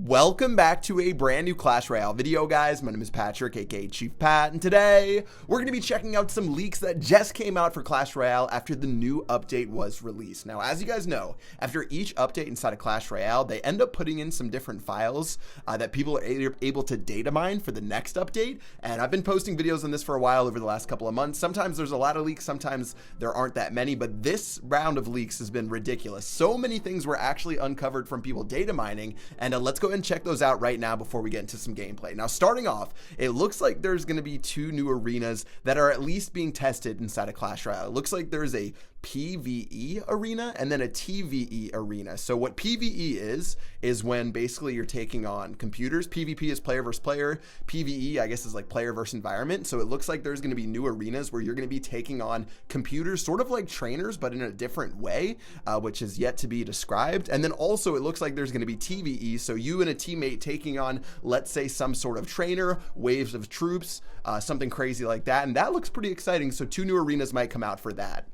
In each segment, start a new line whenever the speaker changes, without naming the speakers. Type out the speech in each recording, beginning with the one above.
Welcome back to a brand new Clash Royale video, guys. My name is Patrick, aka Chief Pat, and today we're going to be checking out some leaks that just came out for Clash Royale after the new update was released. Now, as you guys know, after each update inside of Clash Royale, they end up putting in some different files that people are able to data mine for the next update, and I've been posting videos on this for a while over the last couple of months. Sometimes there's a lot of leaks, sometimes there aren't that many, but this round of leaks has been ridiculous. So many things were actually uncovered from people data mining, and let's go ahead and check those out right now before we get into some gameplay. Now, starting off, it looks like there's going to be two new arenas that are at least being tested inside of Clash Royale. It looks like there's a Pve Arena and then a Tve Arena. So what Pve is when basically you're taking on computers. PvP is player versus player. Pve, I guess, is like player versus environment. So it looks like there's going to be new arenas where you're going to be taking on computers, sort of like trainers, but in a different way, which is yet to be described. And then also it looks like there's going to be Tve, so you and a teammate taking on, let's say, some sort of trainer, waves of troops, something crazy like that. And that looks pretty exciting. So two new arenas might come out for that.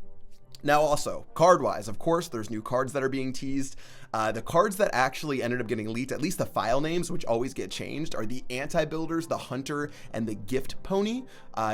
Now also, card-wise, of course, there's new cards that are being teased. The cards that actually ended up getting leaked, at least the file names, which always get changed, are the Anti-Builders, the Hunter, and the Gift Pony.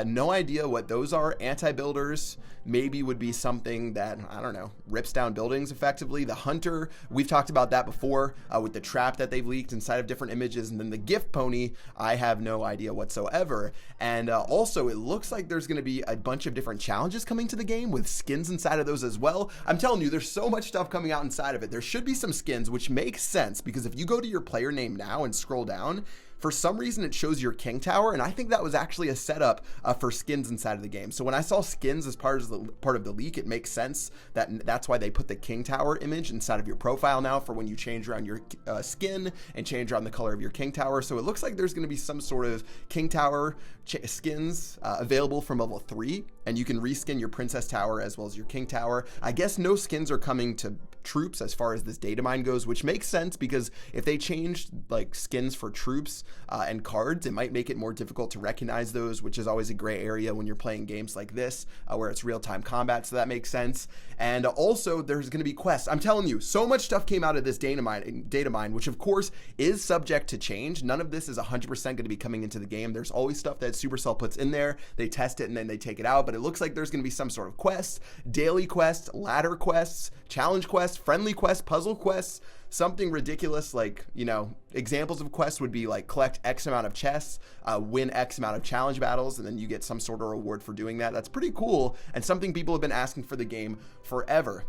No idea what those are. Anti-Builders maybe would be something that, I don't know, rips down buildings effectively. The Hunter, we've talked about that before with the trap that they've leaked inside of different images. And then the Gift Pony, I have no idea whatsoever. And also, it looks like there's going to be a bunch of different challenges coming to the game with skins inside of those as well. I'm telling you, there's so much stuff coming out inside of it. There should be some skins, which makes sense because if you go to your player name now and scroll down, for some reason it shows your king tower, and I think that was actually a setup for skins inside of the game. So when I saw skins as part of the leak, it makes sense that that's why they put the king tower image inside of your profile now for when you change around your skin and change around the color of your king tower. So it looks like there's going to be some sort of king tower skins available from level 3, and you can reskin your princess tower as well as your king tower. I guess no skins are coming to troops as far as this data mine goes, which makes sense because if they changed like skins for troops and cards, it might make it more difficult to recognize those, which is always a gray area when you're playing games like this where it's real-time combat, so that makes sense. And also there's going to be quests. I'm telling you, so much stuff came out of this data mine, which of course is subject to change. None of this is 100% going to be coming into the game. There's always stuff that Supercell puts in there, they test it and then they take it out, but it looks like there's going to be some sort of quests, daily quests, ladder quests, challenge quests, friendly quests, puzzle quests, something ridiculous. Like, you know, examples of quests would be like collect X amount of chests, win X amount of challenge battles, and then you get some sort of reward for doing that. That's pretty cool and something people have been asking for the game forever.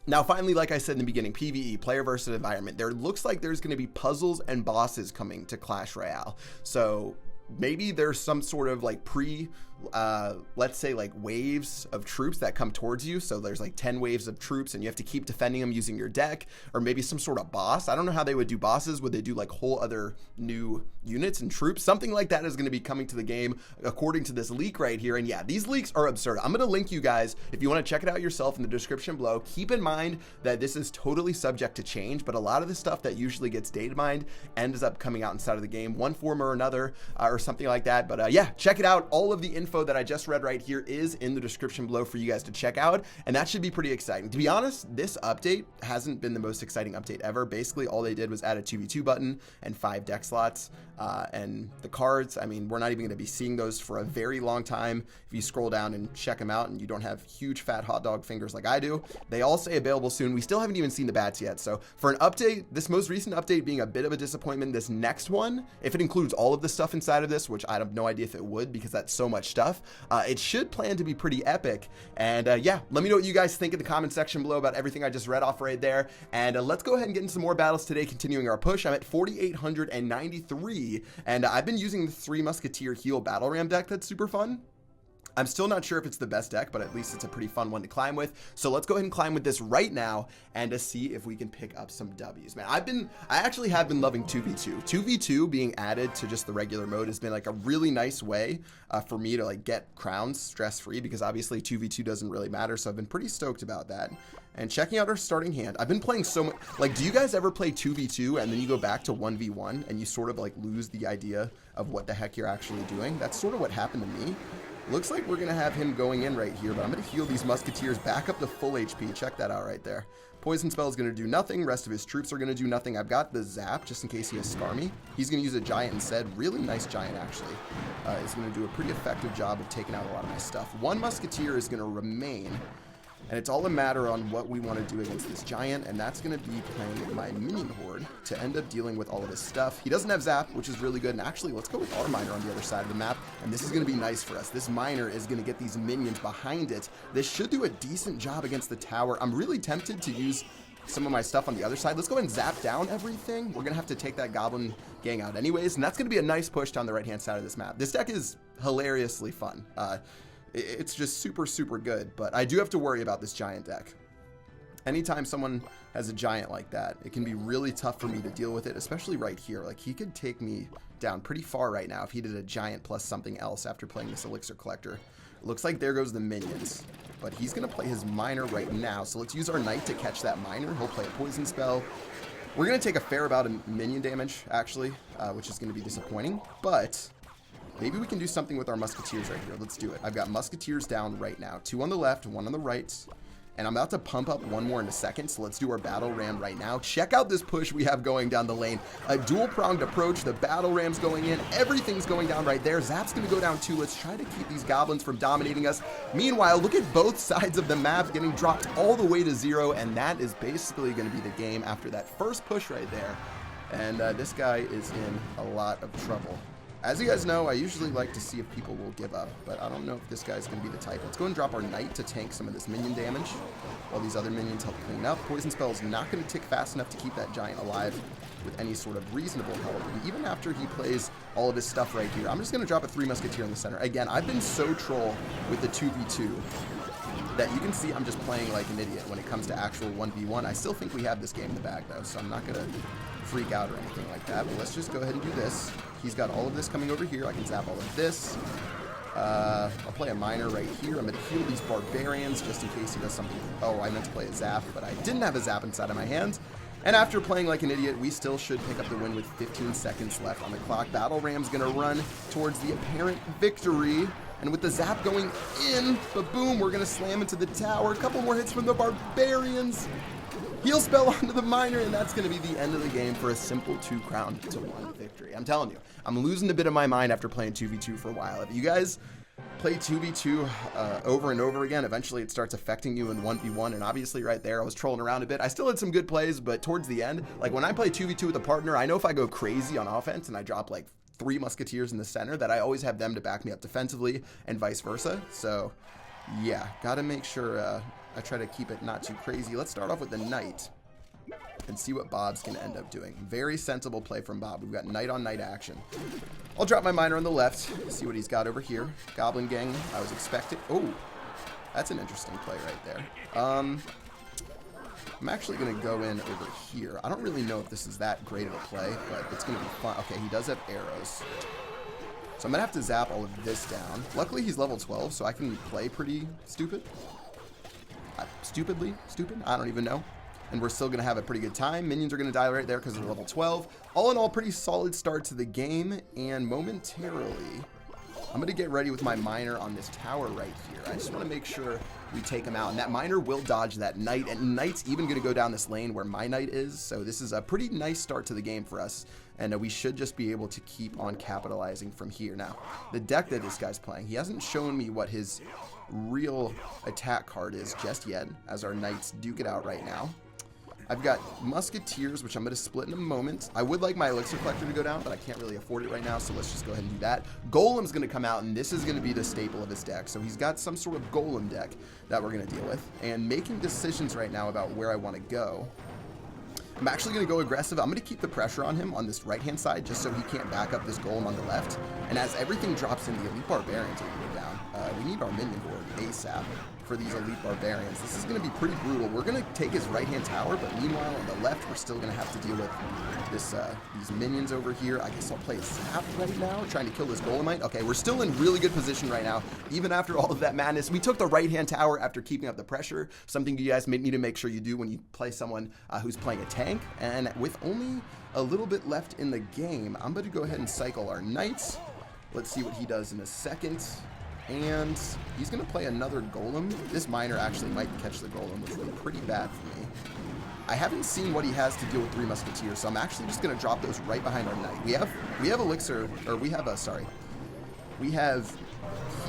Now, finally, like I said in the beginning, PvE, player versus environment, there looks like there's going to be puzzles and bosses coming to Clash Royale. So maybe there's some sort of like let's say like waves of troops that come towards you. So there's like 10 waves of troops and you have to keep defending them using your deck, or maybe some sort of boss. I don't know how they would do bosses. Would they do like whole other new units and troops? Something like that is going to be coming to the game according to this leak right here. And yeah, these leaks are absurd. I'm going to link you guys if you want to check it out yourself in the description below. Keep in mind that this is totally subject to change, but a lot of the stuff that usually gets data mined ends up coming out inside of the game, one form or another, or something like that. But yeah, check it out. All of the info that I just read right here is in the description below for you guys to check out, and that should be pretty exciting. To be honest, this update hasn't been the most exciting update ever. Basically, all they did was add a 2v2 button and 5 deck slots, and the cards, I mean, we're not even going to be seeing those for a very long time. If you scroll down and check them out and you don't have huge fat hot dog fingers like I do, they all say available soon. We still haven't even seen the bats yet. So for an update, this most recent update being a bit of a disappointment, this next one, if it includes all of the stuff inside of this, which I have no idea if it would because that's so much stuff, it should plan to be pretty epic. And yeah, let me know what you guys think in the comment section below about everything I just read off right there. And let's go ahead and get into some more battles today, continuing our push. I'm at 4,893, and I've been using the 3 Musketeer Heal Battle Ram deck. That's super fun. I'm still not sure if it's the best deck, but at least it's a pretty fun one to climb with. So let's go ahead and climb with this right now and to see if we can pick up some W's. Man, I actually have been loving 2v2. 2v2 being added to just the regular mode has been like a really nice way for me to like get crowns stress-free, because obviously 2v2 doesn't really matter. So I've been pretty stoked about that. And checking out our starting hand, I've been playing so much. Like, do you guys ever play 2v2 and then you go back to 1v1 and you sort of like lose the idea of what the heck you're actually doing? That's sort of what happened to me. Looks like we're going to have him going in right here, but I'm going to heal these Musketeers back up to full HP. Check that out right there. Poison Spell is going to do nothing. Rest of his troops are going to do nothing. I've got the Zap just in case he has Scar me. He's going to use a Giant instead. Really nice Giant, actually. Is going to do a pretty effective job of taking out a lot of my stuff. One Musketeer is going to remain. And it's all a matter on what we want to do against this Giant, and that's going to be playing my Minion Horde to end up dealing with all of his stuff. He doesn't have Zap, which is really good, and actually, let's go with our Miner on the other side of the map, and this is going to be nice for us. This Miner is going to get these minions behind it. This should do a decent job against the tower. I'm really tempted to use some of my stuff on the other side. Let's go ahead and zap down everything. We're going to have to take that Goblin gang out anyways, and that's going to be a nice push down the right-hand side of this map. This deck is hilariously fun. It's just super, super good, but I do have to worry about this Giant deck. Anytime someone has a Giant like that, it can be really tough for me to deal with it, especially right here. Like, he could take me down pretty far right now if he did a Giant plus something else after playing this Elixir Collector. Looks like there goes the minions, but he's going to play his Miner right now, so let's use our Knight to catch that Miner. He'll play a Poison Spell. We're going to take a fair amount of minion damage, actually, which is going to be disappointing, but maybe we can do something with our Musketeers right here. Let's do it. I've got Musketeers down right now. 2 on the left, 1 on the right. And I'm about to pump up 1 more in a second, so let's do our Battle Ram right now. Check out this push we have going down the lane. A dual-pronged approach. The Battle Ram's going in. Everything's going down right there. Zap's going to go down too. Let's try to keep these Goblins from dominating us. Meanwhile, look at both sides of the map getting dropped all the way to 0, and that is basically going to be the game after that first push right there. And this guy is in a lot of trouble. As you guys know, I usually like to see if people will give up, but I don't know if this guy's going to be the type. Let's go and drop our Knight to tank some of this minion damage while these other minions help clean up. Poison Spell is not going to tick fast enough to keep that Giant alive with any sort of reasonable help. And even after he plays all of his stuff right here, I'm just going to drop a 3 Musketeer in the center. Again, I've been so troll with the 2v2 that you can see I'm just playing like an idiot when it comes to actual 1v1. I still think we have this game in the bag, though, so I'm not going to freak out or anything like that. But let's just go ahead and do this. He's got all of this coming over here. I can zap all of this. I'll play a Miner right here. I'm going to heal these Barbarians just in case he does something. Oh, I meant to play a Zap, but I didn't have a Zap inside of my hands. And after playing like an idiot, we still should pick up the win with 15 seconds left on the clock. Battle Ram's going to run towards the apparent victory. And with the Zap going in, but boom, we're going to slam into the tower. A couple more hits from the Barbarians. Heal Spell onto the Miner, and that's going to be the end of the game for a simple 2-1 victory. I'm telling you, I'm losing a bit of my mind after playing 2v2 for a while. If you guys play 2v2 over and over again, eventually it starts affecting you in 1v1, and obviously right there I was trolling around a bit. I still had some good plays, but towards the end, like when I play 2v2 with a partner, I know if I go crazy on offense and I drop like 3 Musketeers in the center, that I always have them to back me up defensively and vice versa. So yeah, gotta make sure I try to keep it not too crazy. Let's start off with the Knight and see what Bob's going to end up doing. Very sensible play from Bob. We've got Knight on Knight action. I'll drop my Miner on the left, see what he's got over here. Goblin Gang, I was expecting. Oh, that's an interesting play right there. I'm actually going to go in over here. I don't really know if this is that great of a play, but it's going to be fun. Okay, he does have arrows. So I'm going to have to zap all of this down. Luckily, he's level 12, so I can play pretty stupid. Stupid? I don't even know. And we're still going to have a pretty good time. Minions are going to die right there because they're level 12. All in all, pretty solid start to the game. And momentarily, I'm going to get ready with my Miner on this tower right here. I just want to make sure we take him out. And that Miner will dodge that Knight. And Knight's even going to go down this lane where my Knight is. So this is a pretty nice start to the game for us. And we should just be able to keep on capitalizing from here. Now, the deck that this guy's playing, he hasn't shown me what his real attack card is just yet, as our Knights duke it out right now. I've got Musketeers, which I'm going to split in a moment. I would like my Elixir Collector to go down, but I can't really afford it right now, so let's just go ahead and do that. Golem's going to come out, and this is going to be the staple of his deck. So he's got some sort of Golem deck that we're going to deal with, and making decisions right now about where I want to go. I'm actually going to go aggressive. I'm going to keep the pressure on him on this right-hand side just so he can't back up this Golem on the left. And as everything drops in, the Elite Barbarians are going to go down. We need our Minion Horde ASAP for these Elite Barbarians. This is going to be pretty brutal. We're going to take his right-hand tower, but meanwhile on the left, we're still going to have to deal with this these minions over here. I guess I'll play Zap right now, trying to kill this Golemite. Okay, we're still in really good position right now, even after all of that madness. We took the right-hand tower after keeping up the pressure, something you guys need to make sure you do when you play someone who's playing a tank. And with only a little bit left in the game, I'm going to go ahead and cycle our Knights. Let's see what he does in a second. And he's going to play another Golem. This Miner actually might catch the Golem, which would be pretty bad for me. I haven't seen what he has to deal with 3 Musketeers, so I'm actually just going to drop those right behind our Knight. We have Elixir, or we have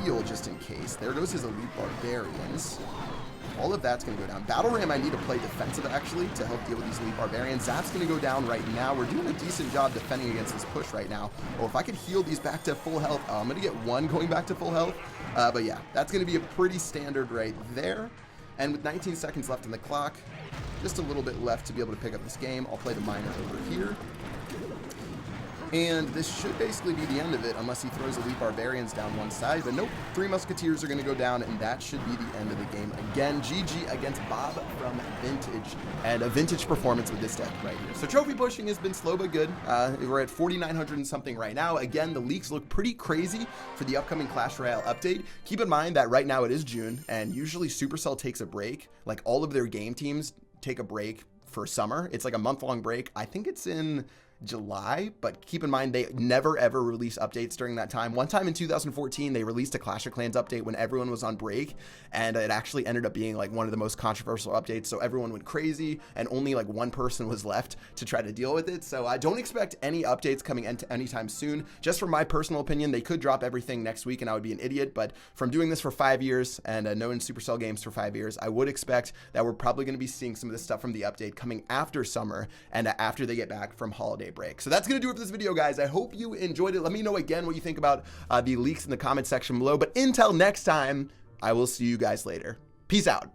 Heal just in case. There goes his Elite Barbarians. All of that's going to go down. Battle Ram I need to play defensive, actually, to help deal with these Elite Barbarians. Zap's going to go down right now. We're doing a decent job defending against this push right now. Oh, if I could heal these back to full health. I'm going to get one going back to full health. But yeah, that's going to be a pretty standard right there. And with 19 seconds left on the clock, just a little bit left to be able to pick up this game. I'll play the Miner over here. And this should basically be the end of it, unless he throws Elite Barbarians down one side. But nope, 3 Musketeers are going to go down, and that should be the end of the game. Again, GG against Bob from Vintage, and a vintage performance with this deck right here. So trophy pushing has been slow but good. We're at 4,900 and something right now. Again, the leaks look pretty crazy for the upcoming Clash Royale update. Keep in mind that right now it is June, and usually Supercell takes a break. Like, all of their game teams take a break for summer. It's like a month-long break. I think it's in July, but keep in mind they never ever release updates during that time. One time in 2014 they released a Clash of Clans update when everyone was on break, and it actually ended up being like one of the most controversial updates, so everyone went crazy and only like one person was left to try to deal with it. So I don't expect any updates coming anytime soon. Just from my personal opinion, they could drop everything next week and I would be an idiot, but from doing this for 5 years and knowing Supercell games for 5 years, I would expect that we're probably going to be seeing some of this stuff from the update coming after summer and after they get back from holiday break. So that's going to do it for this video, guys. I hope you enjoyed it. Let me know again what you think about the leaks in the comment section below. But until next time, I will see you guys later. Peace out.